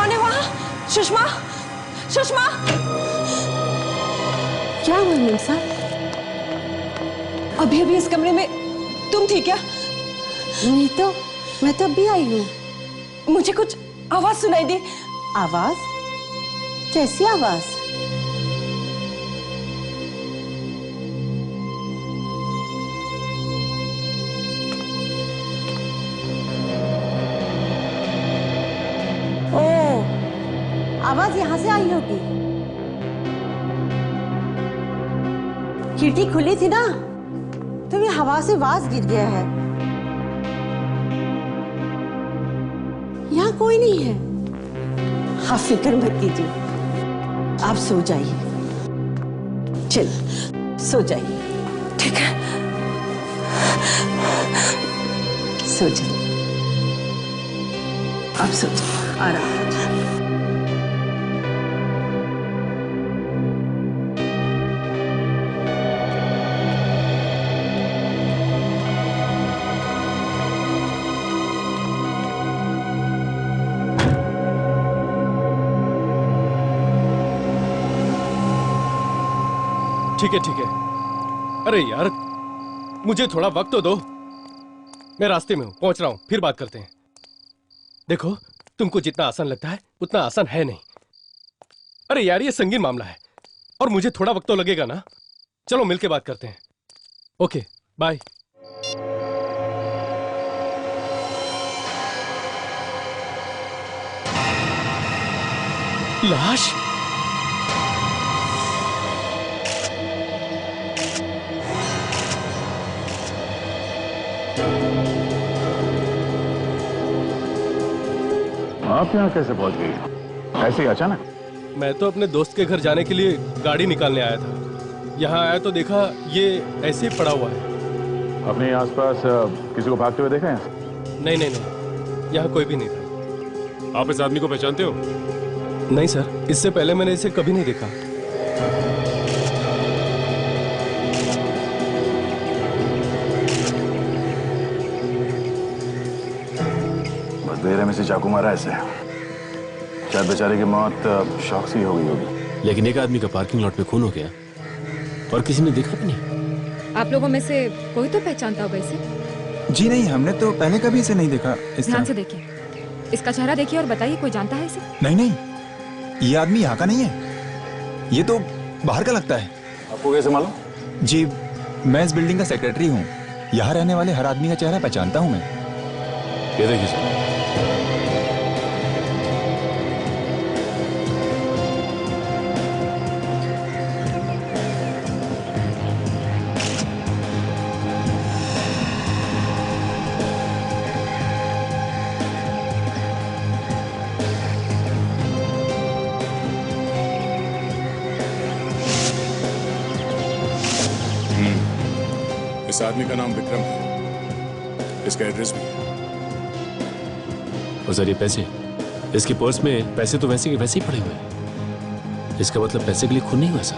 कौन है वहाँ? सुषमा, सुषमा। क्या हुआ निशा? अभी अभी इस कमरे में तुम थी क्या? मैं तो अभी आई हूँ। मुझे कुछ आवाज सुनाई दी। आवाज? कैसी आवाज? ओ, आवाज यहाँ से आई होगी। खिड़की खुली थी ना, तो ये हवा से वाज गिर गया है। यहाँ कोई नहीं है। आप फिक्र मत कीजिए, आप सो जाइए। चल, सो जाइए। ठीक है, सो जाइए। आप सो जाइए, आराम कीजिए। ठीक है ठीक है। अरे यार, मुझे थोड़ा वक्त तो दो। मैं रास्ते में हूं, पहुंच रहा हूं, फिर बात करते हैं। देखो, तुमको जितना आसान लगता है उतना आसान है नहीं। अरे यार, ये संगीन मामला है और मुझे थोड़ा वक्त तो लगेगा ना। चलो मिलके बात करते हैं। Okay, bye. लाश? आप यहाँ कैसे पहुंच गई? ऐसे ही अचानक? मैं तो अपने दोस्त के घर जाने के लिए गाड़ी निकालने आया था। यहाँ आया तो देखा ये ऐसे ही पड़ा हुआ है। अपने आसपास किसी को भागते हुए देखा है? नहीं नहीं नहीं, यहाँ कोई भी नहीं था। आप इस आदमी को पहचानते हो? नहीं सर, इससे पहले मैंने इसे कभी नहीं देखा। बेरे में से चाकू मारा ऐसे। शायद बेचारे की मौत शौक से ही हो गई होगी। लेकिन एक आदमी का पार्किंग लॉट में खून हो गया और किसी ने देखा भी नहीं। आप लोगों में से कोई तो पहचानता होगा इसे? जी नहीं, हमने तो पहले कभी इसे नहीं देखा। ध्यान से देखिए, इसका चेहरा देखिए और बताइए कोई जानता है इसे? नहीं नहीं, ये आदमी यहाँ का नहीं है, ये तो बाहर का लगता है। आपको कैसे मालूम? जी, मैं इस बिल्डिंग का सेक्रेटरी हूँ। यहाँ रहने वाले हर आदमी का चेहरा पहचानता हूँ मैं। ये देखिए, इस आदमी का नाम विक्रम है, इसका एड्रेस भी है। और सर ये पैसे, इसके पर्स में पैसे तो वैसे के वैसे ही पड़े हुए हैं। इसका मतलब पैसे के लिए खून नहीं हुआ सर।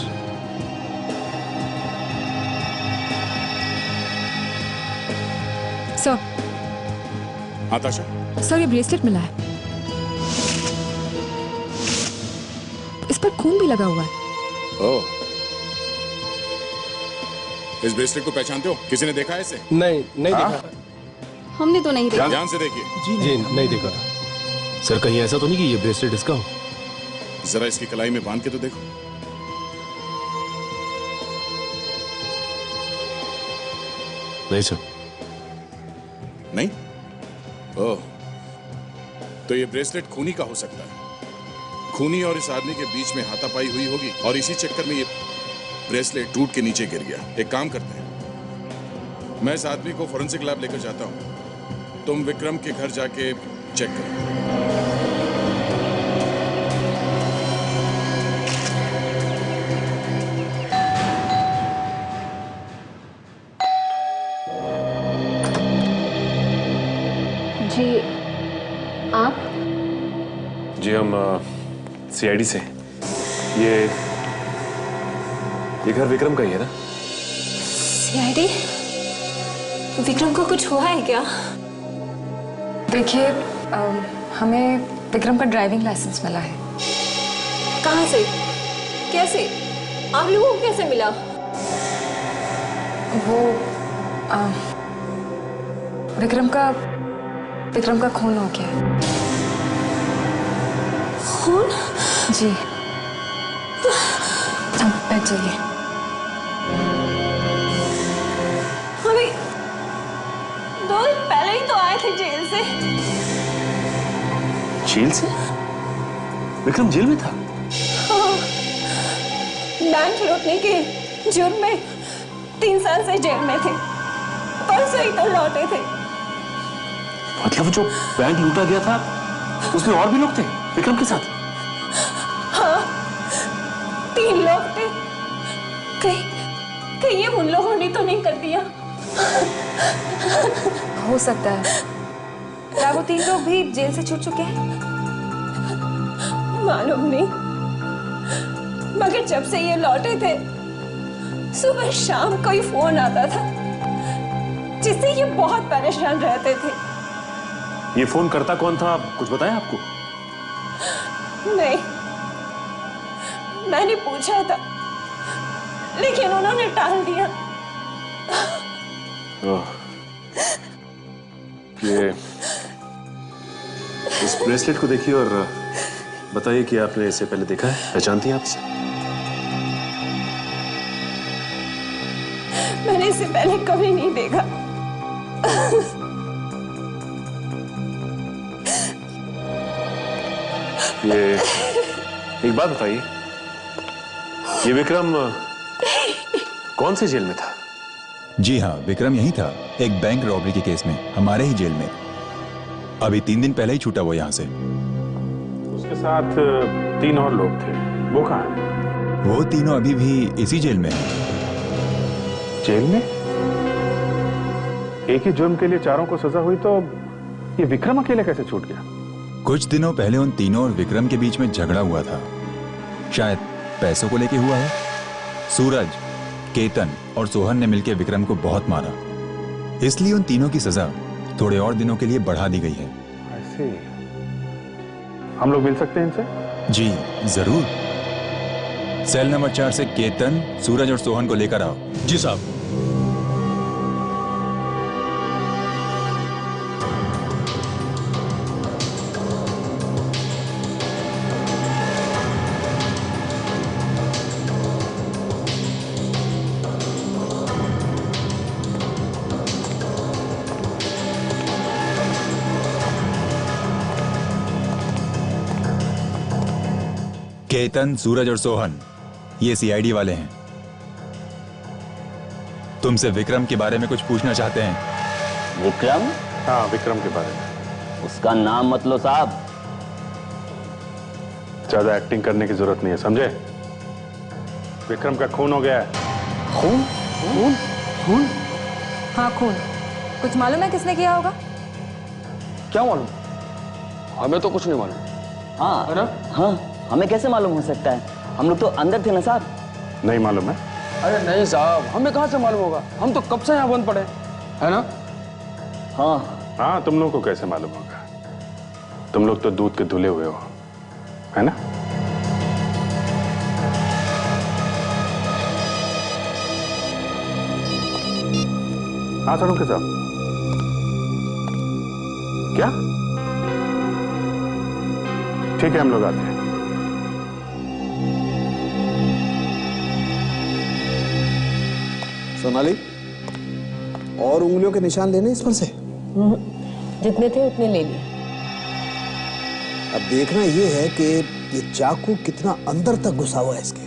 सर। हाँ ताशा? सर, ये ब्रेसलेट मिला है, इस पर खून भी लगा हुआ है। ओह, इस ब्रेसलेट को पहचानते हो? किसी ने देखा है इसे? नहीं नहीं देखा। हमने तो नहीं देखा। ध्यान से देखिए। जी नहीं देखा। सर कहीं ऐसा तो नहीं कि ये ब्रेसलेट इसका हो? जरा इसकी कलाई में बांध के तो देखो। नहीं सर। नहीं? ओह, तो ये ब्रेसलेट खूनी का हो सकता है। खूनी और इस आदमी के बीच में हाथापाई हुई होगी और इसी चक्कर में ये ब्रेसलेट टूट के नीचे गिर गया। एक काम करते हैं, मैं इस आदमी को फोरेंसिक लैब लेकर जाता हूं, तुम विक्रम के घर जाके चेक करो। जी, आप? जी हम सीआईडी से। ये घर विक्रम का ही है ना? सीआईडी? विक्रम को कुछ हुआ है क्या? देखिए, हमें विक्रम का ड्राइविंग लाइसेंस मिला है। कहाँ से? कैसे? आप लोगों को कैसे मिला? वो विक्रम का खून हो गया है। खून? जी। अब बैठ जाइए। अभी 2 दिन पहले ही तो आए थे जेल से। जेल से? विक्रम जेल में था? हाँ, बैंक लूटने के जुर्म में 3 साल से जेल में थे। परसों ही तो लौटे थे। मतलब जो बैंक लूटा गया था उसमें और भी लोग थे विक्रम के साथ? हाँ, 3 लोग थे। कहीं ये उन लोगों ने तो नहीं कर दिया? हो सकता है। क्या वो 3 लोग भी जेल से छूट चुके हैं? मालूम नहीं, मगर जब से ये लौटे थे सुबह शाम कोई फोन आता था जिससे ये बहुत परेशान रहते थे। ये फोन करता कौन था, कुछ बताया आपको? नहीं, मैंने पूछा था लेकिन उन्होंने टाल दिया। ये इस ब्रेसलेट को देखिए और बताइए कि आपने इसे पहले देखा है, पहचानती हैं आप इसे? मैंने इसे पहले कभी नहीं देखा। ये एक बात बताइए, ये विक्रम कौन से जेल में था? जी हाँ, विक्रम यही था, एक बैंक रॉबरी के केस में, हमारे ही जेल में। अभी 3 दिन पहले ही छूटा वो यहाँ से। उसके साथ 3 और लोग थे, वो कहाँ हैं? वो तीनों अभी भी इसी जेल में हैं। जेल में? एक ही जुर्म के लिए 4 को सजा हुई तो ये विक्रम अकेले कैसे छूट गया? कुछ दिनों पहले उन तीनों और विक्रम के बीच में झगड़ा हुआ था, शायद पैसों को लेके हुआ है। सूरज, केतन और सोहन ने मिलकर विक्रम को बहुत मारा, इसलिए उन तीनों की सजा थोड़े और दिनों के लिए बढ़ा दी गई है। ऐसे हम लोग मिल सकते हैं इनसे? जी जरूर। सेल नंबर 4 से केतन, सूरज और सोहन को लेकर आओ। जी साहब। केतन, सूरज और सोहन ये सीआईडी वाले हैं। तुमसे विक्रम के बारे में कुछ पूछना चाहते हैं। विक्रम? हाँ, विक्रम के बारे में। उसका नाम मत लो साहब। ज्यादा एक्टिंग करने की जरूरत नहीं है, समझे? विक्रम का खून हो गया है। खून? खून? खून? हाँ, खून। कुछ मालूम है किसने किया होगा? क्या मालूम? हमें तो कुछ नहीं मालूम। हाँ, है ना? हाँ, हमें कैसे मालूम हो सकता है? हम लोग तो अंदर थे ना साहब। नहीं मालूम है? अरे नहीं साहब, हमें कहाँ से मालूम होगा? हम तो कब से यहाँ बंद पड़े, है ना? हाँ हाँ, तुम लोग को कैसे मालूम होगा? तुम लोग तो दूध के धुले हुए हो, है ना? हाँ सारुण साहब, क्या? ठीक है, हम लोग आते हैं। सोनाली, और उंगलियों के निशान लेने इस पर से? जितने थे उतने ले लिए। अब देखना ये है कि ये चाकू कितना अंदर तक घुसा हुआ है इसके।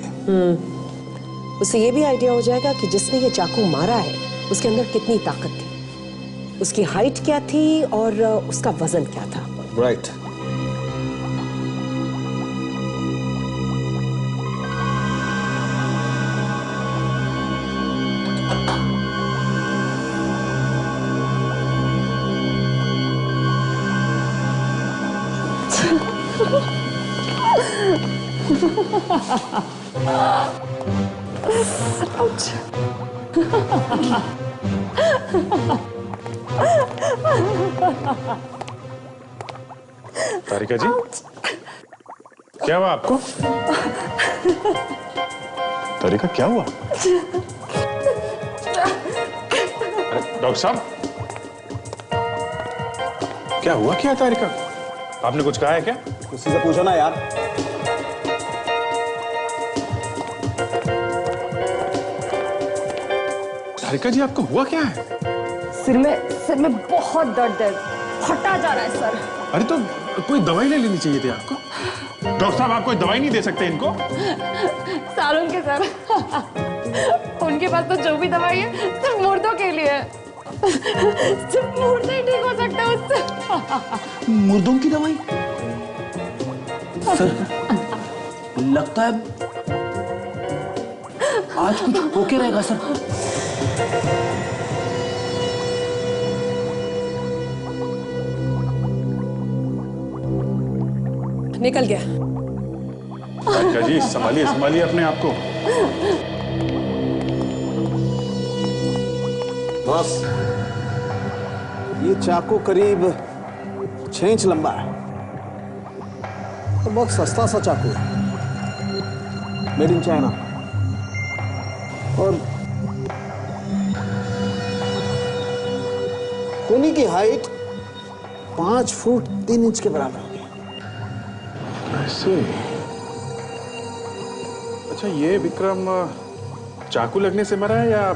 उससे ये भी आइडिया हो जाएगा कि जिसने ये चाकू मारा है उसके अंदर कितनी ताकत थी, उसकी हाइट क्या थी और उसका वजन क्या था। राइट। तारिका जी, क्या हुआ आपको? तारिका क्या हुआ? डॉक्टर साहब, क्या हुआ क्या तारिका? आपने कुछ कहा है क्या? उसी से पूछो ना यार। तारिका जी, आपको हुआ क्या है? सिर में बहुत दर्द है, फटा जा रहा है सर। अरे तो कोई दवाई ले लेनी चाहिए थी आपको। डॉक्टर साहब, आप कोई दवाई नहीं दे सकते इनको? सारुण के सर, उनके पास तो जो भी दवाई है सिर्फ मुर्दों के लिए है। सिर्फ मुर्दे ही ठीक हो सकते हैं उससे। मुर्दों की दवाई? सर, लगता है आज कुछ होके रहेगा सर। निकल गया। तारिका जी, संभालिए संभालिए अपने आप को। बस ये चाकू करीब 6 इंच लंबा है और बहुत सस्ता सा चाकू है, मेड इन चाइना। और खूनी की हाइट 5 फुट 3 इंच के बराबर होगी। ऐसे? अच्छा, ये विक्रम चाकू लगने से मरा है या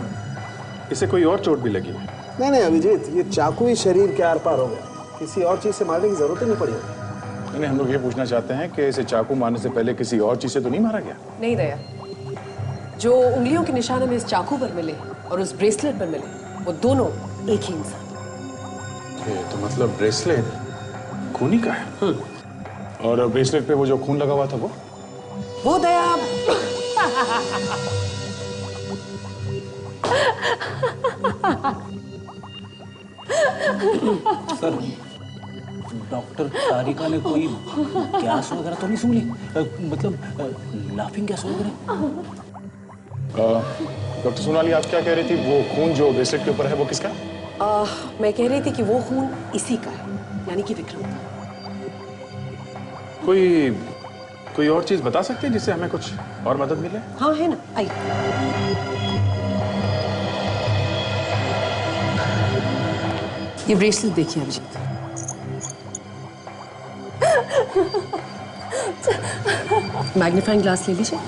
इसे कोई और चोट भी लगी है? नहीं नहीं अभिजीत, ये चाकू ही शरीर के आर पार हो गया, किसी और चीज से मारने की जरूरत ही नहीं पड़ी। नहीं, हम लोग ये पूछना चाहते हैं कि इसे चाकू मारने से पहले किसी और चीज से तो नहीं मारा गया? नहीं दया, जो उंगलियों के निशान हमें इस चाकू पर मिले और उस ब्रेसलेट पर मिले, वो दोनों एक ही इंसान। तो मतलब ब्रेसलेट खूनी का है? और ब्रेसलेट पे वो जो खून लगा हुआ था वो दया। सर, डॉक्टर तारिका ने कोई गैस वगैरह तो नहीं सूंघ ली? मतलब लाफिंग गैस वगैरह? डॉक्टर सोनाली, आप क्या कह रही थी? वो खून जो ब्रेसलेट के ऊपर है वो किसका? मैं कह रही थी कि वो खून इसी का है, यानी कि विक्रम का। कोई और चीज बता सकते हैं जिससे हमें कुछ और मदद मिले? हाँ है ना, आइए। ये ब्रेसलेट देखिए अभिजीत। मैग्नीफाइंग ग्लास ले लीजिए।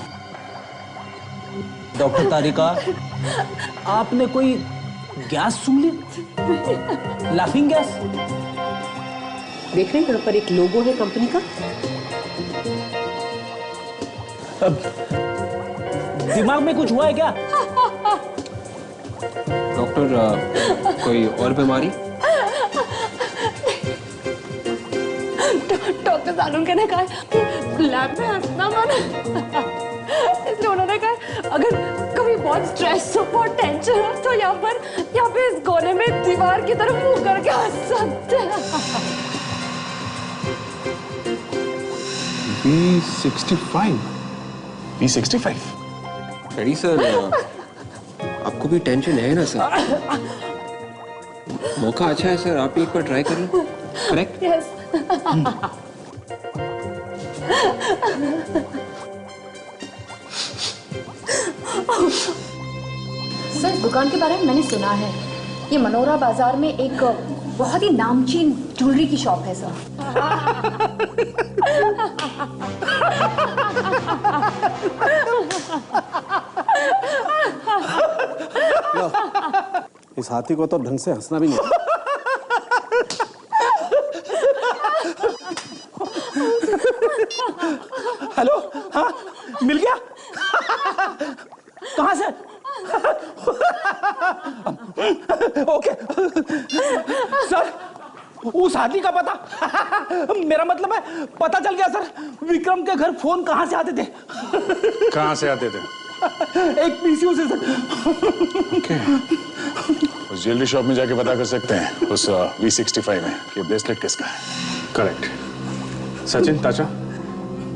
डॉक्टर तारिका, आपने कोई गैस सूंघ ली? Laughing gas? देख रहे हैं यहाँ पर एक लोगो है कंपनी का। अब दिमाग में कुछ हुआ है क्या? डॉक्टर, कोई और बीमारी? डॉक्टर सारुण ने कहा लैब में हंसना मना, इसलिए उन्होंने कहा अगर कभी बहुत स्ट्रेस हो, बहुत टेंशन हो तो यहाँ पे इस कोने में दीवार की तरफ मुंह करके हंस सकते हैं। B65? रेडी सर, आपको भी टेंशन है ना सर? मौका अच्छा है सर, आप एक बार ट्राई कर लो। करेक्ट? यस। सर, इस दुकान के बारे में मैंने सुना है। ये मनोरा बाजार में एक बहुत ही नामचीन ज्वेलरी की शॉप है सर। इस हाथी को तो ढंग से हंसना भी नहीं। हेलो, हाँ मिल गया? कहाँ से? ओके सर, उस हाथी का पता मेरा मतलब है पता चल गया सर। विक्रम के घर फोन कहाँ से आते थे? कहाँ से आते थे? एक पीसीओ से सर। उस ज्वेलरी शॉप में जाके पता कर सकते हैं उस V65 में कि ब्रेसलेट किसका है। करेक्ट। सचिन, ताजा,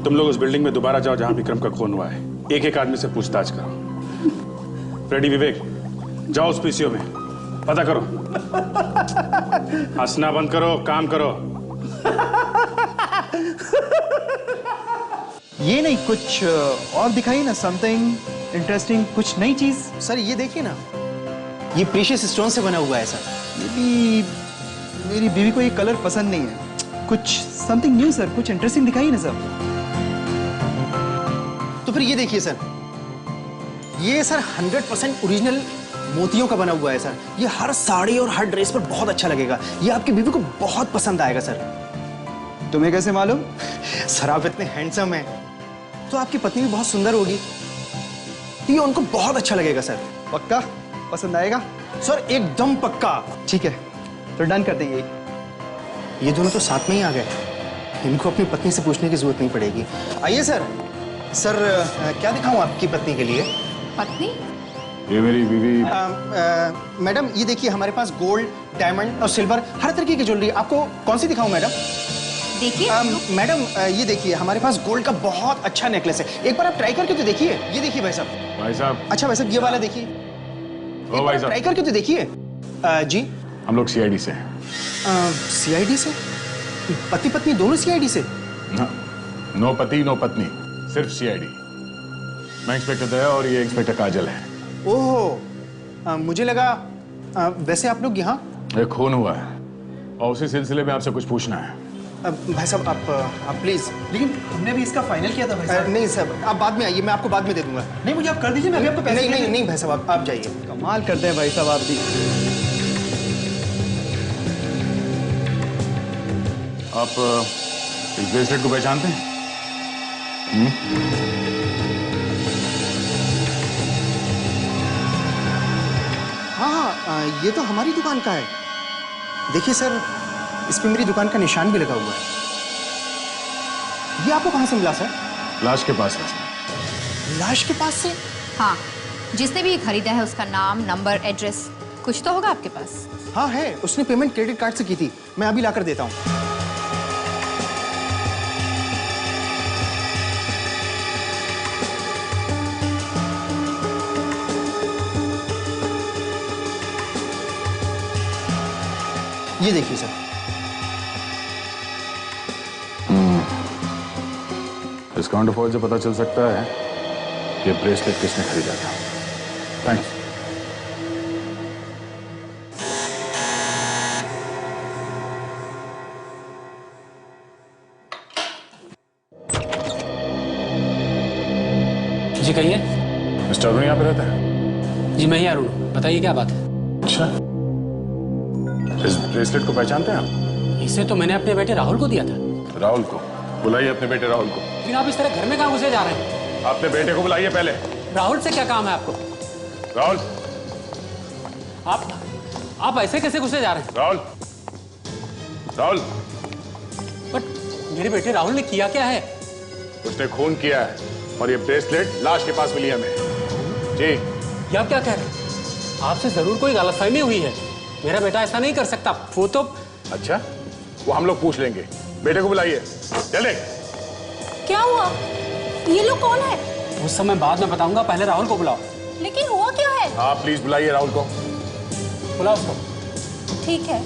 तुम लोग उस बिल्डिंग में दोबारा जाओ जहां विक्रम का खून हुआ है। एक एक आदमी से पूछताछ करो। फ्रेडी, विवेक, जाओ उस पीसीओ में पता करो। हंसना बंद करो, काम करो। ये नहीं, कुछ और दिखाइए ना, समथिंग इंटरेस्टिंग, कुछ नई चीज। सर ये देखिए ना, ये प्रीशियस स्टोन से बना हुआ है सर। ये भी मेरी बीवी को ये कलर पसंद नहीं है। कुछ समथिंग न्यू सर, कुछ इंटरेस्टिंग दिखाइए ना सर। तो फिर ये देखिए सर, ये सर 100% ओरिजिनल मोतियों का बना हुआ है सर। ये हर साड़ी और हर ड्रेस पर बहुत अच्छा लगेगा। ये आपकी बीवी को बहुत पसंद आएगा सर। तुम्हें कैसे मालूम? सर आप इतने हैंडसम हैं, तो आपकी पत्नी भी बहुत सुंदर होगी, ये उनको बहुत अच्छा लगेगा सर। पक्का पसंद आएगा? सर एकदम पक्का। ठीक है, तो डन कर देंगे। ये दोनों तो साथ में ही आ गए, इनको अपनी पत्नी से पूछने की जरूरत नहीं पड़ेगी। आइए सर। सर क्या दिखाऊं आपकी पत्नी के लिए? पत्नी? ये मेरी बीवी। मैडम ये देखिए, हमारे पास गोल्ड, डायमंड और सिल्वर हर तरीके की ज्वेलरी। आपको कौन सी दिखाऊं मैडम? देखिए मैडम ये देखिए, हमारे पास गोल्ड का बहुत अच्छा नेकलेस है, एक बार आप ट्राई करके तो देखिए। ये देखिए भाई साहब। भाई साहब। अच्छा भाई साहब, ये वाला देखिए। ओ भाई साहब, ट्राई करके तो देखिए। जी हम लोग सीआईडी से हैं। सीआईडी से? पति पत्नी दोनों सीआईडी से? नो पति नो पत्नी, सिर्फ सीआईडी। मैं इंस्पेक्टर दया और ये इंस्पेक्टर काजल है। ओह, मुझे लगा वैसे आप लोग यहाँ? एक खून हुआ है और उसी सिलसिले में आपसे कुछ पूछना है। भाई साहब आप प्लीज। लेकिन तुमने भी इसका फाइनल किया था भाई साहब। नहीं सर, आप बाद में आइए, मैं आपको बाद में दे दूंगा। नहीं, मुझे आप कर दीजिए, मैं अभी आपको पैसे नहीं भाई साहब, आप जाइए। कमाल करते हैं भाई साहब आप भी। आप इस ब्रेसलेट को पहचानते हैं? हाँ, ये तो हमारी दुकान का है। देखिए सर, इस पे मेरी दुकान का निशान भी लगा हुआ है। ये आपको कहाँ से मिला सर? लाश के पास है। लाश के पास से? हाँ, जिसने भी ये खरीदा है उसका नाम, नंबर, एड्रेस कुछ तो होगा आपके पास। हाँ है, उसने पेमेंट क्रेडिट कार्ड से की थी। मैं अभी लाकर देता हूँ। ये देखिए सर। इस काउंटर फॉइल से पता चल सकता है कि ब्रेसलेट किसने खरीदा था। थैंक्स। जी कहिए। मिस्टर अरुण यहाँ पे रहता है? जी मैं ही अरुण, बताइए क्या बात है? अच्छा, इस ब्रेसलेट को पहचानते हैं आप? इसे तो मैंने अपने बेटे राहुल को दिया था। राहुल को? बुलाइए अपने बेटे राहुल को। लेकिन आप इस तरह घर में कहाँ घुसे जा रहे हैं? अपने बेटे को बुलाइए पहले। राहुल से क्या काम है आपको? राहुल, आप ऐसे कैसे घुसे जा रहे हैं? राहुल, राहुल। बट मेरे बेटे राहुल ने किया क्या है? उसने खून किया है और ये ब्रेसलेट लाश के पास मिली हमें। जी। ये आप क्या कह रहे हैं? आपसे जरूर कोई गलतफहमी हुई है। मेरा बेटा ऐसा नहीं कर सकता। वो तो। अच्छा, वो हम लोग पूछ लेंगे। बेटे को बुलाइए जल्दी। क्या हुआ? ये लोग कौन है? उस समय बाद में बताऊंगा, पहले राहुल को बुलाओ। लेकिन हुआ क्या है? आप प्लीज बुलाइए राहुल को। बुलाओ उसको। ठीक है।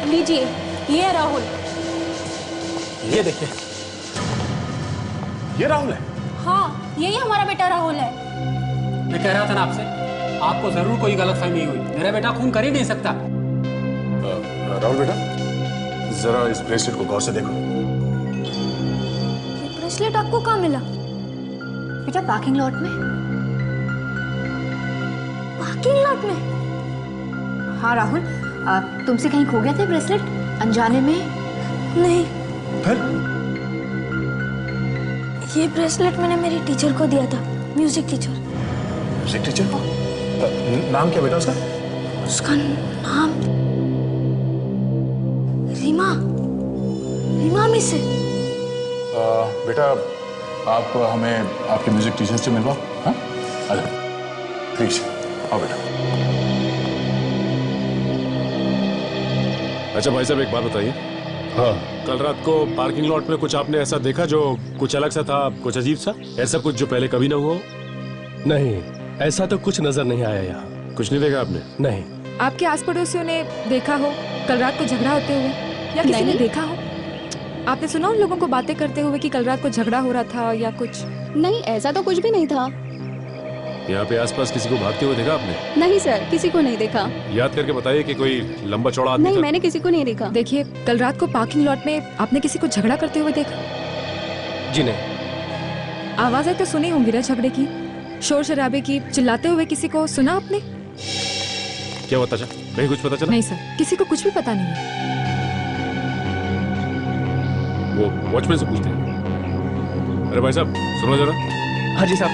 लीजिए, ये है राहुल। ये देखिए, ये राहुल है। हाँ, यही हमारा बेटा राहुल है। मैं कह रहा था ना आपसे, आपको जरूर कोई गलतफहमी हुई। मेरा बेटा खून कर ही नहीं सकता। राहुल बेटा, जरा इस ब्रेसलेट को गौर से देखो। ये ब्रेसलेट आपको कहाँ मिला? बेटा पार्किंग लॉट में। पार्किंग लॉट में? हाँ राहुल, तुमसे कहीं खो गया था ब्रेसलेट अनजाने में? नहीं। फिर? ये ब्रेसलेट मैंने मेरी टीचर को दिया था, म्यूजिक टीचर। म्यूजिक टीचर को? नाम क्या बेटा उसका? उसका नाम रीमा। रीमा मिस है। बेटा, आप हमें आपके म्यूजिक टीचर से मिलवाओ। हाँ, प्लीज आओ बेटा। अच्छा भाई साहब, एक बात बताइए। हाँ, कल रात को पार्किंग लॉट में कुछ आपने ऐसा देखा जो कुछ अलग सा था, कुछ अजीब सा, ऐसा कुछ जो पहले कभी ना हुआ? नहीं, ऐसा तो कुछ नजर नहीं आया यहाँ। कुछ नहीं देखा आपने? नहीं। आपके आस पड़ोसियों ने देखा हो कल रात को झगड़ा होते हुए, या किसी ने देखा हो? आपने सुना उन लोगों को बातें करते हुए कि कल रात को झगड़ा हो रहा था या कुछ? नहीं, ऐसा तो कुछ भी नहीं था। यहाँ पे आसपास किसी को भागते हुए देखा आपने? नहीं सर, किसी को नहीं देखा। याद करके बताइए कि कोई लंबा चौड़ा आदमी नहीं, मैंने किसी को नहीं देखा। देखिए, कल रात को पार्किंग लॉट में आपने किसी को झगड़ा करते हुए देखा? जी नहीं। आवाजें तो सुनी होंगी ना झगड़े की, शोर शराबे की, चिल्लाते हुए किसी को सुना आपने? क्या पता चला? नहीं कुछ पता चला? नहीं सर, किसी को कुछ भी पता नहीं है। वो वॉचमैन से पूछते हैं। अरे भाई साहब सुनो जरा। हाँ जी साहब।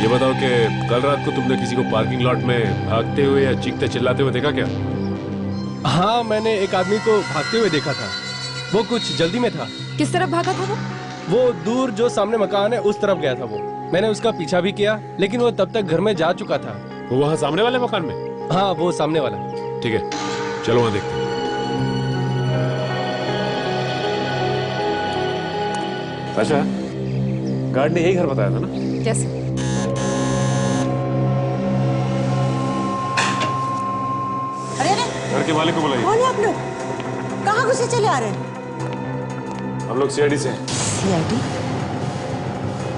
ये बताओ कि कल रात को तुमने किसी को पार्किंग लॉट में भागते हुए या चीखते चिल्लाते हुए देखा क्या? हाँ, मैंने एक आदमी को भागते हुए देखा था। वो कुछ जल्दी में था। किस तरफ भागा था वो दूर जो सामने मकान है उस तरफ गया था वो। मैंने उसका पीछा भी किया, लेकिन वो तब तक घर में जा चुका था। वो वहाँ सामने वाले मकान में? हाँ, वो सामने वाला। ठीक है, चलो वहाँ देखते हैं। अच्छा, गार्ड ने यही घर बताया था ना? यस। घर के मालिक को बुलाइए। कौन है आप लोग? कहाँ घुसे चले आ रहे हैं? हम लोग सीआईडी से हैं। सीआईडी?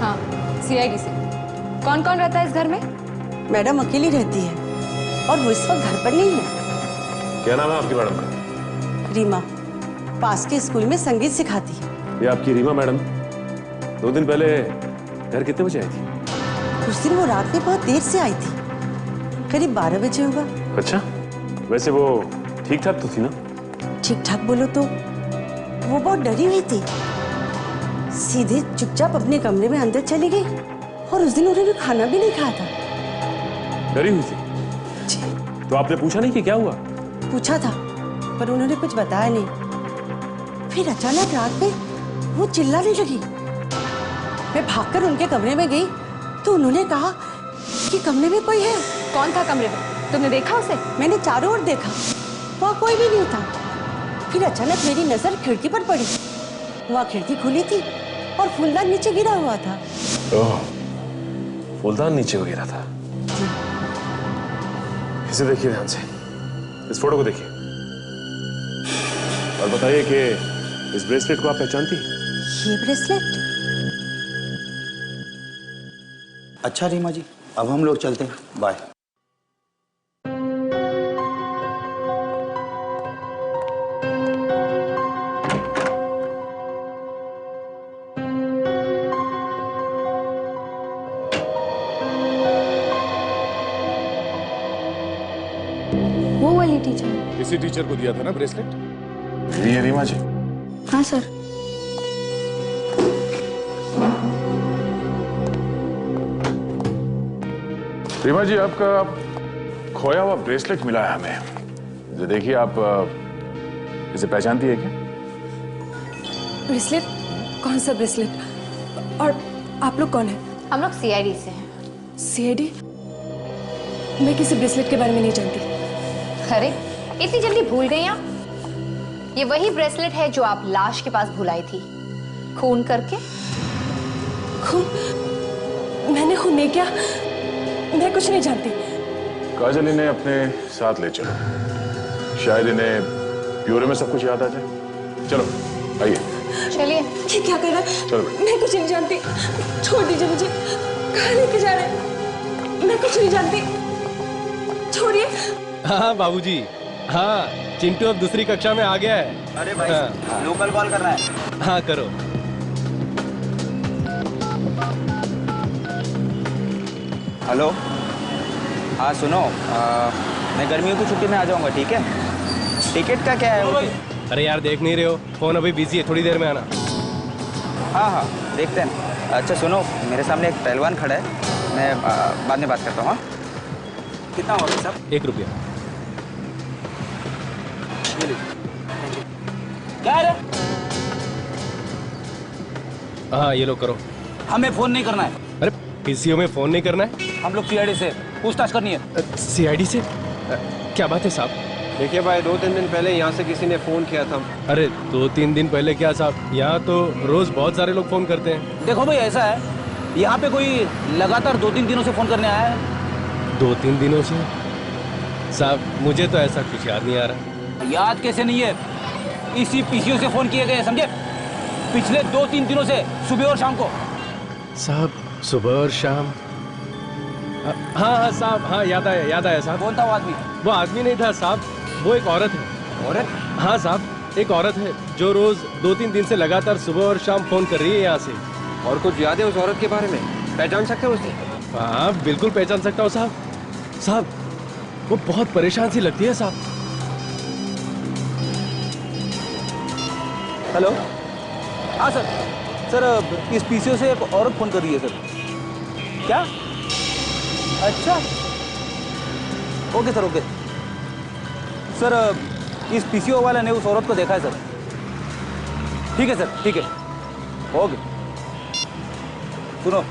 हाँ, सीआईडी से। कौन कौन रहता है इस घर में? मैडम अकेली रहती है और वो इस वक्त घर पर नहीं है। क्या नाम है आपकी मैडम का? रीमा, पास के स्कूल में संगीत सिखाती है। ये आपकी रीमा मैडम 2 दिन पहले घर कितने बजे आई थी? उस दिन वो रात में बहुत देर से आई थी, करीब 12 बजे होगा। अच्छा, वैसे वो ठीक ठाक तो थी ना? ठीक ठाक बोलो तो वो बहुत डरी हुई थी, सीधे चुपचाप अपने कमरे में अंदर चली गई और उस दिन उन्होंने खाना भी नहीं खाया था। डरी हुई थी? तो आपने पूछा नहीं कि क्या हुआ? पूछा था पर उन्होंने कुछ बताया नहीं। फिर अचानक रात में वो चिल्लाने लगी। मैं भागकर उनके कमरे में गई तो उन्होंने कहा कि कमरे में कोई है। कौन था कमरे में? तुमने देखा उसे? मैंने चारों ओर देखा, वहाँ कोई भी नहीं था। फिर अचानक मेरी नजर खिड़की पर पड़ी। वहाँ खिड़की खुली थी और फूलदान नीचे गिरा हुआ था। ओह, फूलदान नीचे गिरा था। इसे देखिए ध्यान से, इस फोटो को देखिए और बताइए कि इस ब्रेसलेट को आप पहचानती हैं? ये ब्रेसलेट? अच्छा रीमा जी, अब हम लोग चलते हैं। बाय। वो वाली टीचर? इसी टीचर को दिया था ना ब्रेसलेट? ये रीमा जी। हाँ सर। रीमा जी, आपका खोया हुआ ब्रेसलेट मिला है हमें। ये देखिए, आप इसे पहचानती है क्या? ब्रेसलेट? कौन सा ब्रेसलेट? और आप लोग कौन है? हम लोग सीआईडी से हैं। सीआईडी? मैं किसी ब्रेसलेट के बारे में नहीं जानती। अरे, इतनी जल्दी भूल गई आप? ये वही ब्रेसलेट है जो आप लाश के पास भुलाई थी, खून करके। खून? मैंने खून नहीं किया, मैं कुछ नहीं जानती। काजल, इन्हें अपने साथ ले चलो, शायद इन्हें ब्यूरो में सब कुछ याद आ जाए। चलो आइए। चलिए। ये क्या कर रहा है? चलो। मैं कुछ नहीं जानती, छोड़ दीजिए मुझे। कहाँ लेके जा रहे हैं? मैं कुछ नहीं जानती, छोड़िए। हाँ बाबूजी, हाँ चिंटू अब दूसरी कक्षा में आ गया है। अरे भाई, हाँ। लोकल कॉल कर रहा है। हाँ करो। हेलो, हाँ सुनो, मैं गर्मियों की छुट्टी में आ जाऊंगा, ठीक है? टिकट का क्या है? अरे यार देख नहीं रहे हो, फोन अभी बिजी है, थोड़ी देर में आना। हाँ हाँ देखते हैं। अच्छा सुनो, मेरे सामने एक पहलवान खड़ा है, मैं बाद में बात करता हूँ। कितना होगा साहब? 1 रुपया। क्या है? हाँ ये लो करो। हमें फोन नहीं करना है। अरे पीसीओ में फोन नहीं करना है? हम लोग सीआईडी से पूछताछ करनी है। सीआईडी से? क्या बात है साहब? देखिए भाई, 2-3 दिन पहले यहाँ से किसी ने फोन किया था। अरे 2-3 दिन पहले क्या साहब, यहाँ तो रोज बहुत सारे लोग फोन करते हैं। देखो भाई, ऐसा है, यहाँ पे कोई लगातार 2-3 दिनों से फोन करने आया है। 2-3 दिनों से? साहब मुझे तो ऐसा कुछ याद नहीं आ रहा। याद कैसे नहीं है? इसी पीसीओ से फोन किए गए, समझे? पिछले 2-3 दिनों से सुबह और शाम को। साहब सुबह और शाम? हाँ साहब, हाँ याद आया साहब। कौन था वो आदमी? वो आदमी नहीं था साहब, वो एक औरत है। औरत? हाँ साहब, एक औरत है जो रोज 2-3 दिन से लगातार सुबह और शाम फोन कर रही है यहाँ से। और कुछ याद है उस औरत के बारे में? पहचान सकते हो उसे? हाँ बिल्कुल पहचान सकता हूँ साहब। साहब वो बहुत परेशान सी लगती है साहब। हेलो, हाँ सर। इस पीसीओ से एक औरत फोन कर रही है सर। क्या? अच्छा, ओके सर, ओके सर। इस पीसीओ वाले ने उस औरत को देखा है सर। ठीक है सर, ठीक है, ओके। सुनो,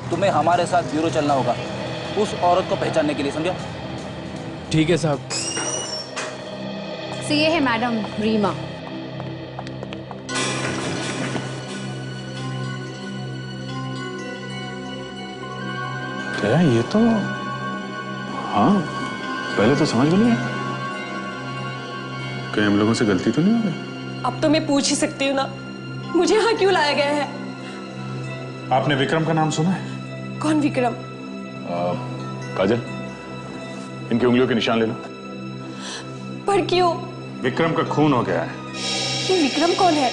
तुम्हें हमारे साथ ब्यूरो चलना होगा उस औरत को पहचानने के लिए, समझा? ठीक है साहब। ये है मैडम रीमा। क्या ये तो, हाँ पहले तो समझ में नहीं आया। कहीं हम लोगों से गलती तो नहीं हो गई? अब तो मैं पूछ ही सकती हूँ ना, मुझे यहाँ क्यों लाया गया है? आपने विक्रम का नाम सुना है? कौन विक्रम? काजल, इनकी उंगलियों के निशान ले लो। पर क्यों? विक्रम का खून हो गया है। ये विक्रम कौन है?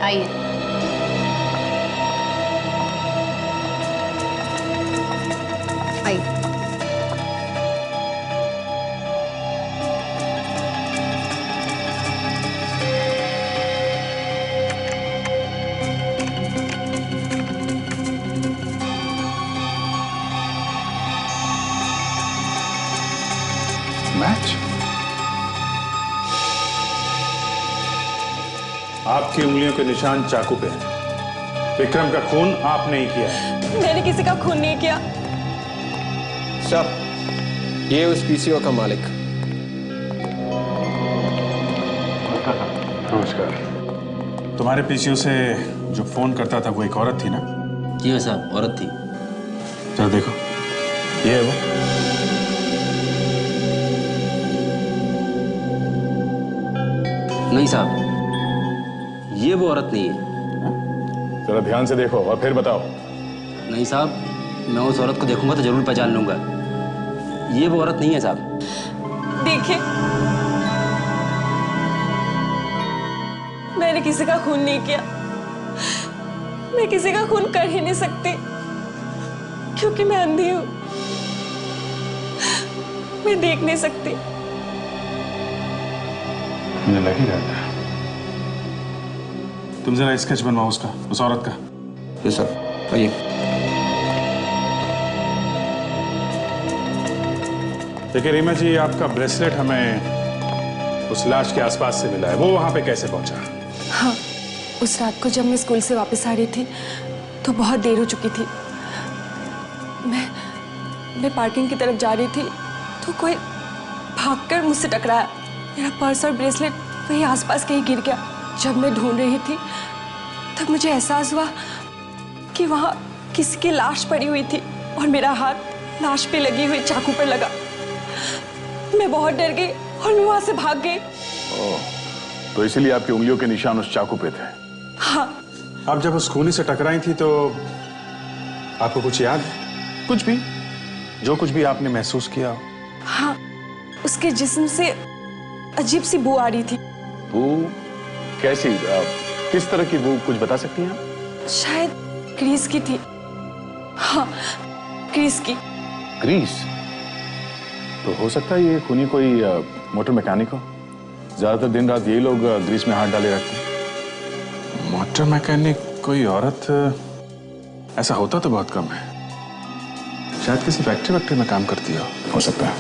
आइए। आइए। मैच? आपकी उंगलियों के निशान चाकू पे हैं। विक्रम का खून आपने ही किया है। मैंने किसी का खून नहीं किया। सब, ये उस पीसीओ का मालिक। नमस्कार। तुम्हारे पीसीओ से जो फोन करता था वो एक औरत थी ना? जी हाँ साहब, औरत थी। जरा देखो, ये है वो। नहीं साहब, ये वो औरत नहीं है। जरा ध्यान से देखो और फिर बताओ। नहीं साहब, मैं उस औरत को देखूंगा तो जरूर पहचान लूंगा। ये वो औरत नहीं है साहब। देखिए, मैंने किसी का खून नहीं किया। मैं किसी का खून कर ही नहीं सकती क्योंकि मैं अंधी हूं। मैं देख नहीं सकती। मुझे लग ही रहा था। तुम जरा स्केच बनवाओ उसका, उस औरत का। जी सर, आइए। देखिए रीमा जी, आपका ब्रेसलेट हमें उस लाश के आसपास से मिला है। वो वहां पे कैसे पहुंचा? हाँ, उस रात को जब मैं स्कूल से वापस आ रही थी तो बहुत देर हो चुकी थी। मैं पार्किंग की तरफ जा रही थी तो कोई भागकर मुझसे टकराया। मेरा पर्स और ब्रेसलेट वही आसपास कहीं गिर गया। जब मैं ढूंढ रही थी तब मुझे एहसास हुआ कि वहां किसी की लाश पड़ी हुई थी और मेरा हाथ लाश पे लगी हुई चाकू पर लगा। मैं बहुत डर गई और मैं वहां से भाग गई। तो इसलिए आपकी उंगलियों के निशान उस चाकू पे थे? हाँ। आप जब उस खूनी से टकराई थी तो आपको कुछ याद है? कुछ भी, जो कुछ भी आपने महसूस किया हो? हाँ, उसके जिस्म से अजीब सी बू आ रही थी। बू? कैसी? किस तरह की बू, कुछ बता सकती हैं आप? शायद ग्रीस की थी। हाँ, ग्रीस की। ग्रीस? तो हो सकता है ये खूनी कोई मोटर मैकेनिक हो। ज्यादातर दिन रात यही लोग ग्रीस में हाथ डाले रखते हैं। मोटर मैकेनिक कोई औरत, ऐसा होता तो बहुत कम है। शायद किसी फैक्ट्री में काम करती हो सकता है।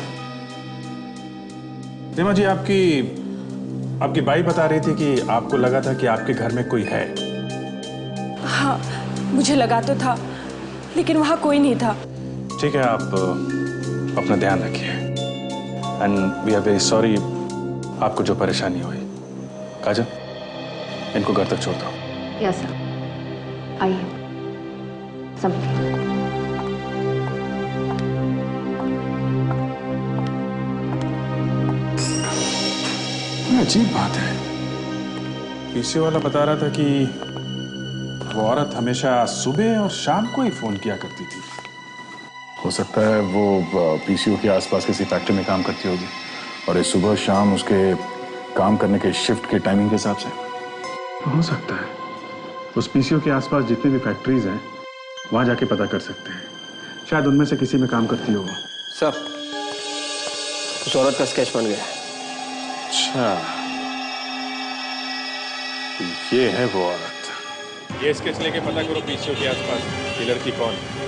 रीमा जी, आपकी बाई बता रही थी कि आपको लगा था कि आपके घर में कोई है। हाँ, मुझे लगा तो था, लेकिन वहां कोई नहीं था। ठीक है, आप अपना ध्यान रखिए। And we are very sorry आपको जो परेशानी हुई। काजल, इनको घर तक छोड़ दो। यस सर, आइए। समझिए। ये अजीब बात है। पीछे वाला बता रहा था कि वो औरत हमेशा सुबह और शाम को ही फोन किया करती थी। हो सकता है वो पीसीओ के आसपास किसी फैक्ट्री में काम करती होगी और ये सुबह शाम उसके काम करने के शिफ्ट के टाइमिंग के हिसाब से। हो सकता है उस पीसीओ के आसपास जितनी भी फैक्ट्रीज हैं वहां जाके पता कर सकते हैं, शायद उनमें से किसी में काम करती हो। सर, उस औरत का स्केच बन गया। अच्छा, ये है वो औरत। ये स्केच लेके पता करो पीसीओ के आसपास ये लड़की कौन है।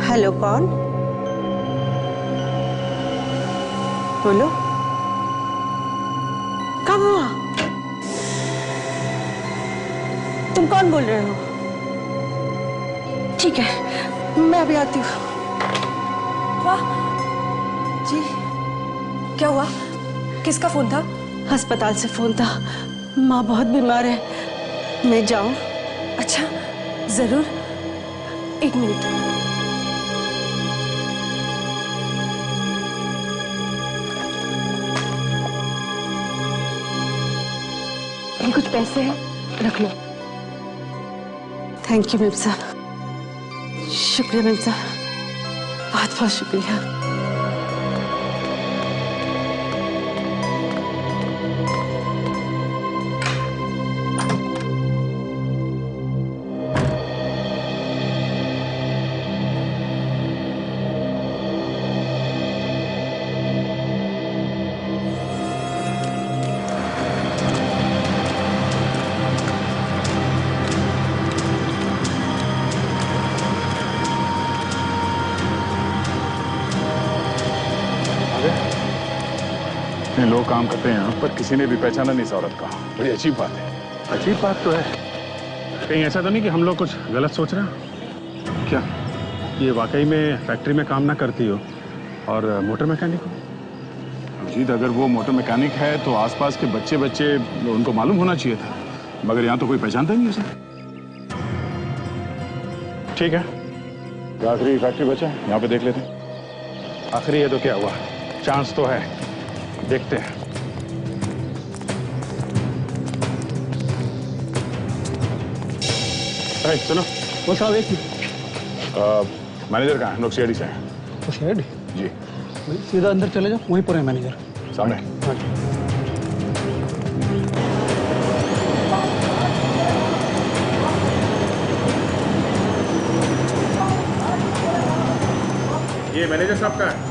हेलो, कौन? बोलो। कब हुआ? तुम कौन बोल रहे हो? ठीक है, मैं अभी आती हूँ। वाह जी, क्या हुआ? किसका फोन था? अस्पताल से फोन था। माँ बहुत बीमार है, मैं जाऊँ? अच्छा, जरूर। एक मिनट। ये कुछ पैसे हैं, रख लो। थैंक यू मेम साहब, शुक्रिया मेम साहब, बहुत बहुत शुक्रिया। इतने लोग काम करते हैं यहाँ पर, किसी ने भी पहचाना नहीं इस औरत का। बड़ी अजीब बात है। अजीब बात तो है, कहीं ऐसा तो नहीं कि हम लोग कुछ गलत सोच रहे हैं क्या? ये वाकई में फैक्ट्री में काम ना करती हो और मोटर मैकेनिक हो? अजीत, अगर वो मोटर मैकेनिक है तो आसपास के बच्चे उनको मालूम होना चाहिए था, मगर यहाँ तो कोई पहचानता ही नहीं उसे। ठीक है, तो आखिरी फैक्ट्री बचा है, यहाँ पे देख लेते हैं। आखिरी है तो क्या हुआ, चांस तो है, देखते हैं। सुनो, वो साहब एक मैनेजर कहाँ है? हम लोग सीआईडी से हैं। वो शेड जी, सीधा अंदर चले जाओ, वहीं पर है मैनेजर सामने। हाँ। ये मैनेजर साहब का है।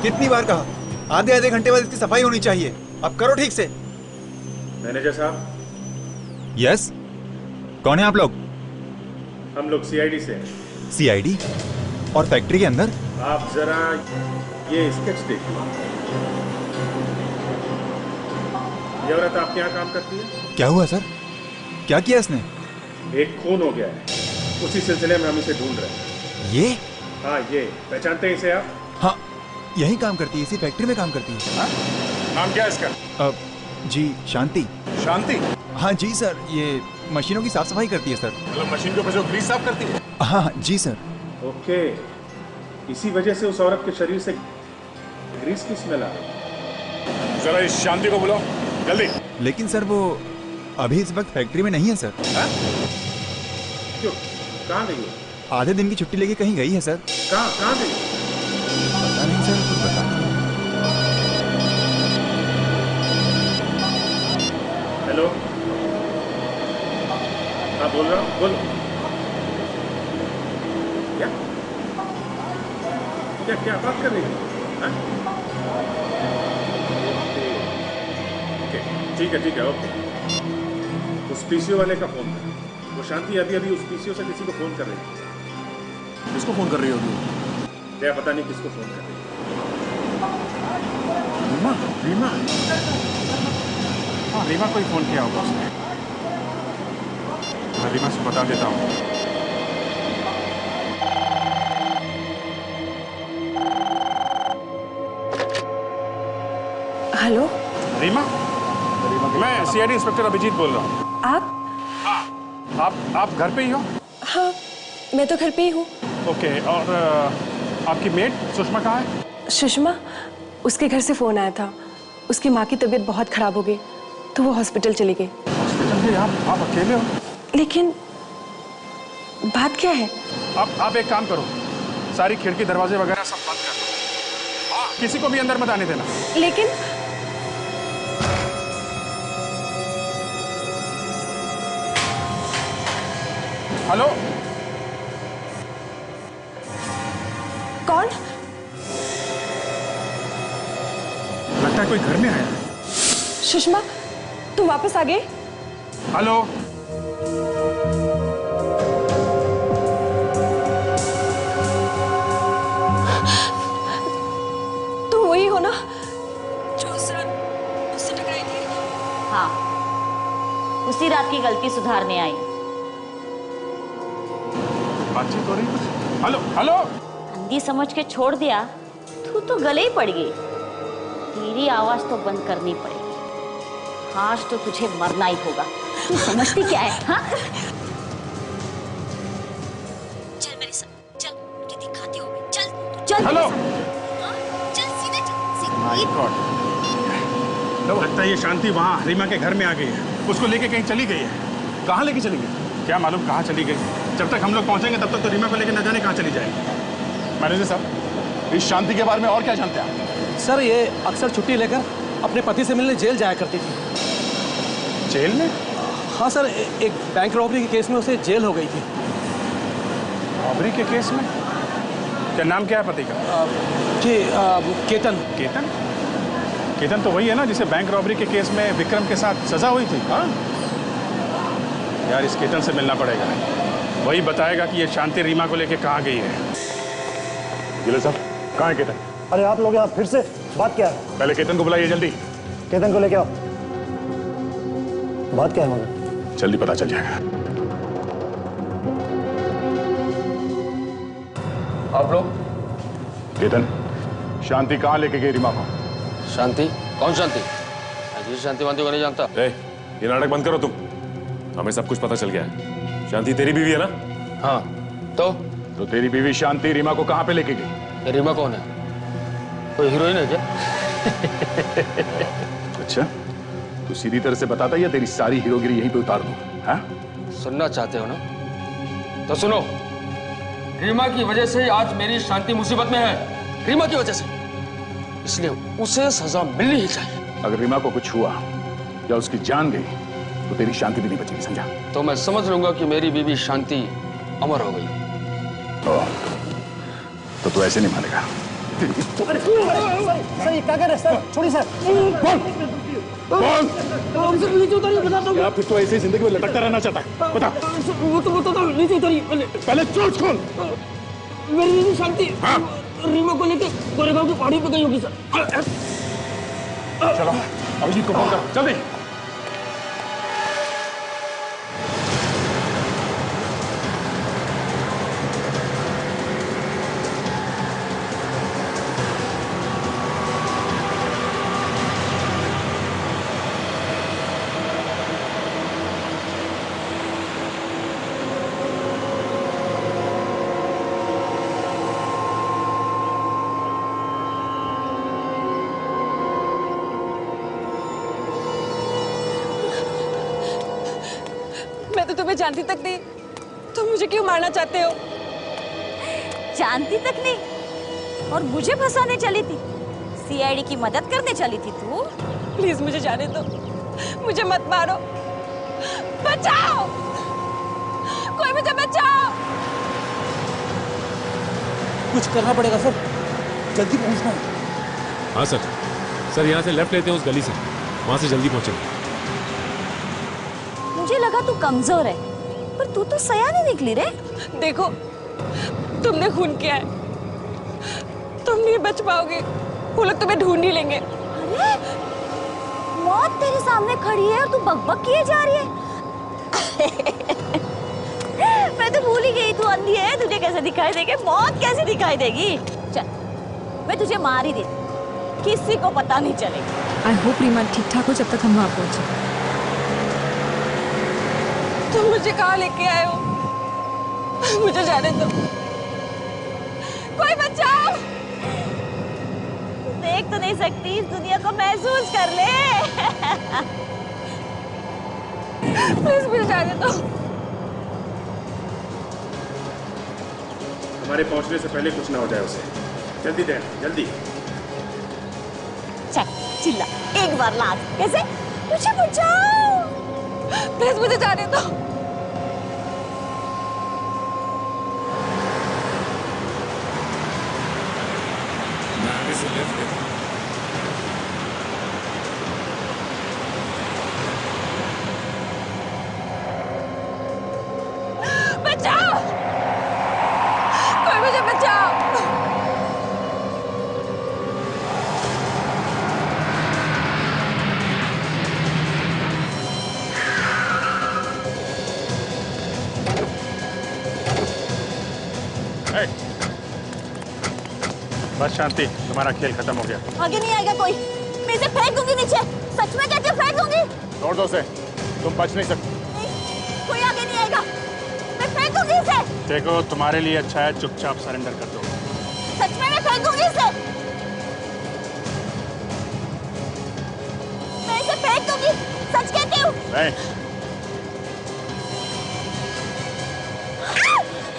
कितनी बार कहा, आधे आधे घंटे बाद इसकी सफाई होनी चाहिए। अब करो ठीक से। मैनेजर साहब। यस, कौन है आप लोग? हम लोग सीआईडी से हैं। सीआईडी? और फैक्ट्री के अंदर? आप जरा ये स्केच देखिए। ये औरत आपके यहाँ काम करती है? क्या हुआ सर, क्या किया इसने? एक खून हो गया है, उसी सिलसिले में हम इसे ढूंढ रहे हैं। ये? हाँ, ये पहचानते हैं इसे आप? हाँ, यही काम करती है, इसी फैक्ट्री में काम करती है। हाँ? नाम क्या है इसका? जी, शांति। शांति? हाँ जी सर, ये मशीनों की साफ सफाई करती है सर। मतलब मशीन के ऊपर जो ग्रीस साफ करती है? हाँ जी सर। ओके, इसी वजह से उस औरत के शरीर से ग्रीस की स्मेल आ रही। जरा इस शांति को बुलाओ जल्दी। लेकिन सर वो अभी इस वक्त फैक्ट्री में नहीं है सर। क्यों, कहाँ गई है? आधे दिन की छुट्टी लेके कहीं गई है सर। कहाँ गई? पता नहीं सर, कुछ बता। हेलो, हाँ बोल रहा हूँ, बोलो। क्या क्या क्या बात कर रही है? ठीक है ओके। उस पीसीओ वाले का फोन था। वो शांति अभी अभी उस पीसीओ से किसी को फोन कर रही है। किसको फोन कर रही होगी? क्या पता नहीं किसको फोन कर रही है। रीमा हाँ रीमा को ही फोन किया होगा उसने। मैं रीमा से बता देता हूँ। हेलो रीमा मैं सीआईडी इंस्पेक्टर अभिजीत बोल रहा हूँ। आप घर पे ही हो? हाँ मैं तो घर पे ही हूँ। ओके और आपकी मेट सुषमा कहाँ है? सुषमा उसके घर से फोन आया था। उसकी माँ की तबीयत बहुत खराब हो गई तो वो हॉस्पिटल चली गई। हॉस्पिटल में आप अकेले हो? लेकिन बात क्या है? आप एक काम करो, सारी खिड़की दरवाजे वगैरह सब बंद कर दो। किसी को भी अंदर मत आने देना। लेकिन हेलो कौन? लगता है कोई घर में आया है। सुषमा तुम वापस आ गए? हेलो तुम वही हो ना जो उस रात उससे टकराई थी? हाँ उसी रात की गलती सुधारने आई। बातचीत हो रही है? हेलो हेलो अंधी समझ के छोड़ दिया तू तो गले ही पड़ गई। तेरी आवाज तो बंद करनी पड़ेगी। आज तो तुझे मरना ही होगा। तू समझती क्या है? हाँ? चल मेरे साथ चल, मुझे दिखाती हो। चल चल हेलो चल सीधे चल। माय गॉड लगता है ये शांति वहाँ रीमा के घर में आ गई है। उसको लेके कहीं चली गई है। कहाँ लेके चली गई? क्या मालूम कहाँ चली गई। जब तक हम लोग पहुंचेंगे तब तक तो रीमा को लेके न जाने कहाँ चली जाएगी। मैनेजर साहब इस शांति के बारे में और क्या जानते हैं आप? सर ये अक्सर छुट्टी लेकर अपने पति से मिलने जेल जाया करती थी। जेल में? हाँ सर एक बैंक रॉबरी के केस में उसे जेल हो गई थी। रॉबरी के केस में? क्या नाम क्या है पति का? जी केतन। केतन? केतन तो वही है ना जिसे बैंक रॉबरी के केस में विक्रम के साथ सजा हुई थी। हाँ यार इस केतन से मिलना पड़ेगा। वही बताएगा कि ये शांति रीमा को लेके कहाँ गई है। जिले साहब कहाँ है केतन? अरे आप लोग यहाँ फिर से बात क्या है? पहले केतन को बुलाइए जल्दी। केतन को लेके आओ। बात क्या है मगर? जल्दी पता चल जाएगा। आप लोग? केतन शांति कहाँ लेके गई रीमा को? शांति? कौन शांति? जी शांति वांति को नहीं जानता। ये नाटक बंद करो तुम। हमें सब कुछ पता चल गया है। शांति तेरी बीवी है ना? हाँ तो तेरी बीवी शांति रीमा को कहाँ पे लेके गई? रीमा कौन है? कोई हीरोइन है क्या? अच्छा तू सीधी तरह से बताता या तेरी सारी हीरोगिरी यहीं पे उतार दूं? हाँ? सुनना चाहते हो ना? तो सुनो। रीमा की वजह से आज मेरी शांति मुसीबत में है। रीमा की वजह से। इसलिए उसे सजा मिलनी ही चाहिए। अगर रीमा को कुछ हुआ या उसकी जान गई तो तेरी शांति भी नहीं बचेगी, समझा? तो मैं समझ लूंगा कि मेरी बीवी शांति अमर हो गई। तो तू ऐसे नहीं मानेगा। सर ये क्या कर रहे हैं सर? छोड़िए सर। नीचे उतारिए बताता हूँ। या फिर तो ऐसे ही जिंदगी में लटकता रहना चाहता है? बता। वो तो बताता हूँ। नीचे उतारिए पहले चोट खोल। मेरी बीवी शांति रीमा को लेके गोरेगांव की पहाड़ी पे गई होगी सर। चलो अभिजीत को फोन कर जल्दी। मैं तो तुम्हें जानती तक नहीं, तुम मुझे क्यों मारना चाहते हो? जानती तक नहीं और मुझे फंसाने चली थी? सीआईडी की मदद करने चली थी तू? प्लीज मुझे जाने दो, मुझे मत मारो, बचाओ, कोई मुझे बचाओ। कुछ करना पड़ेगा सर। जल्दी पहुंचना है। हाँ सर। सर यहाँ से लेफ्ट लेते हैं उस गली से, वहां से जल्दी पहुंचेंगे। मुझे लगा तू कमजोर है, पर तू तो सयानी निकली रे। देखो, तुमने खून किया है, तुम नहीं बच पाओगे, वो लोग तुम्हें ढूंढ ही लेंगे। अरे मौत तेरे सामने खड़ी है और तू बकबक किए जा रही है। मैं तो भूल ही गई तू अंधी है, तुझे कैसे दिखाई देगी मौत, कैसे दिखाई देगी। चल मैं तुझे मार ही देती, किसी को पता नहीं चलेगा। आई होप रीमा ठीक ठाक हो जब तक हम वहाँ पहुंचे। तुम मुझे कहाँ लेके आए हो? मुझे जाने दो, कोई बचाओ। देख तो नहीं सकती, इस दुनिया को महसूस कर ले। प्लीज मुझे जाने दो। हमारे पहुंचने से पहले कुछ ना हो जाए उसे। जल्दी दे, जल्दी। चल चिल्ला एक बार लाज, कैसे? मुझे बचाओ, प्लीज मुझे जाने दो। बचाओ, कोई मुझे बचाओ। बस शांति, तुम्हारा खेल खत्म हो गया। आगे नहीं आएगा कोई, मैं इसे फेंक दूंगी नीचे, सच में कहती हूँ फेंक दूंगी। छोड़ दो उसे, तुम बच नहीं सकते। कोई आगे नहीं आएगा, मैं फेंक दूंगी इसे। देखो तुम्हारे लिए अच्छा है चुपचाप सरेंडर कर दो। सच में मैं फेंक दूंगी इसे, मैं इसे फेंक दूंगी, सच कहती हूँ। नहीं।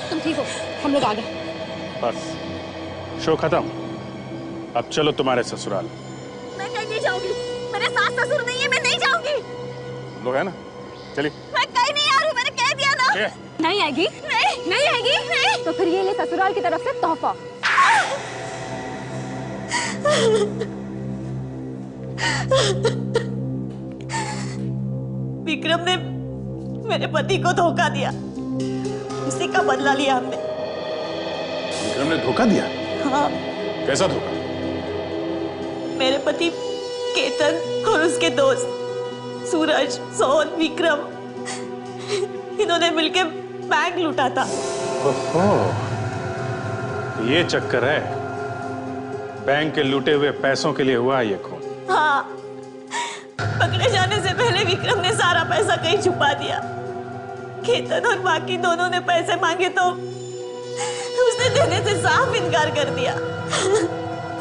तुम ठीक हो, हम लोग आ गए। बस शो खत्म, अब चलो तुम्हारे ससुराल। मैं कहीं नहीं जाऊंगी, मेरे सास ससुर नहीं है, मैं नहीं जाऊंगी। तुम लोग है ना, चलिए। मैं कहीं नहीं आ रही, मैंने कह दिया ना। नहीं आएगी? नहीं आएगी? नहीं। तो फिर ये ले ससुराल की तरफ से तोहफा। विक्रम ने मेरे पति को धोखा दिया, उसी का बदला लिया हमने। विक्रम ने धोखा दिया? हाँ। कैसा धोखा? मेरे पति केतन और उसके दोस्त सूरज, सोहन, विक्रम, इन्होंने मिलकर बैंक लूटा था। ओहो, ये चक्कर है। बैंक के लूटे हुए पैसों के लिए हुआ ये खून। हाँ, पकड़े जाने से पहले विक्रम ने सारा पैसा कहीं छुपा दिया। केतन और बाकी दोनों ने पैसे मांगे तो उसने देने से साफ इनकार कर दिया।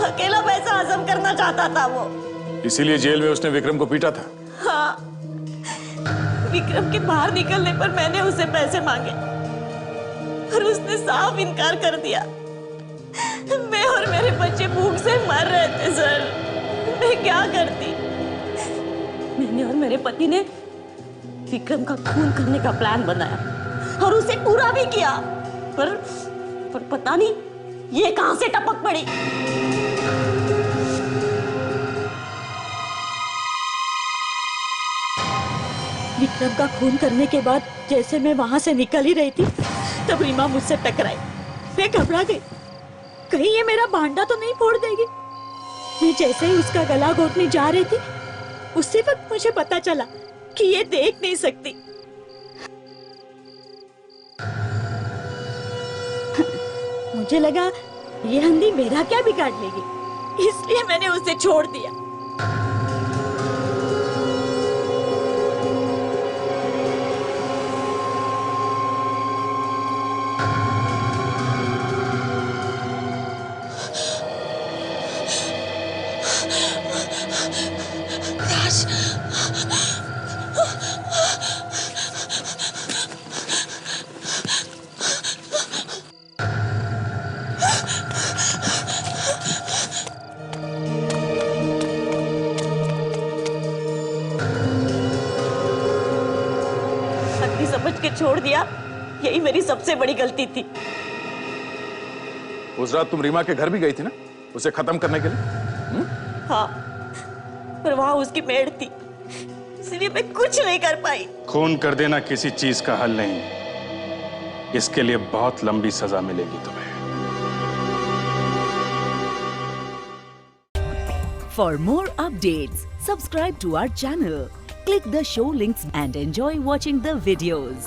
अकेला पैसा हजम करना चाहता था वो, इसीलिए जेल में उसने विक्रम को पीटा था। हाँ, विक्रम के बाहर निकलने पर मैंने उसे पैसे मांगे और उसने साफ इनकार कर दिया। मैं और मेरे बच्चे भूख से मर रहे थे सर, मैं क्या करती? मैंने और मेरे पति ने विक्रम का खून करने का प्लान बनाया और उसे पूरा भी किया, पर पता नहीं ये कहां से टपक पड़ी। विक्रम का खून करने के बाद जैसे मैं वहां से निकल ही रही थी, तब रीमा मुझसे टकराई। मैं घबरा गई, कहीं ये मेरा भांडा तो नहीं फोड़ देगी। मैं जैसे ही उसका गला घोटने जा रही थी, उसी वक्त मुझे पता चला कि ये देख नहीं सकती। मुझे लगा ये अंधी मेरा क्या बिगाड़ लेगी, इसलिए मैंने उसे छोड़ दिया। समझ के छोड़ दिया, यही मेरी सबसे बड़ी गलती थी। उस रात तुम रीमा के घर भी गई थी ना, उसे खत्म करने के लिए? हाँ, पर वहां उसकी मेड थी, इसलिए मैं कुछ नहीं कर पाई। खून कर देना किसी चीज का हल नहीं, इसके लिए बहुत लंबी सजा मिलेगी तुम्हें। For more updates, subscribe to our channel, click the show links and enjoy watching the videos.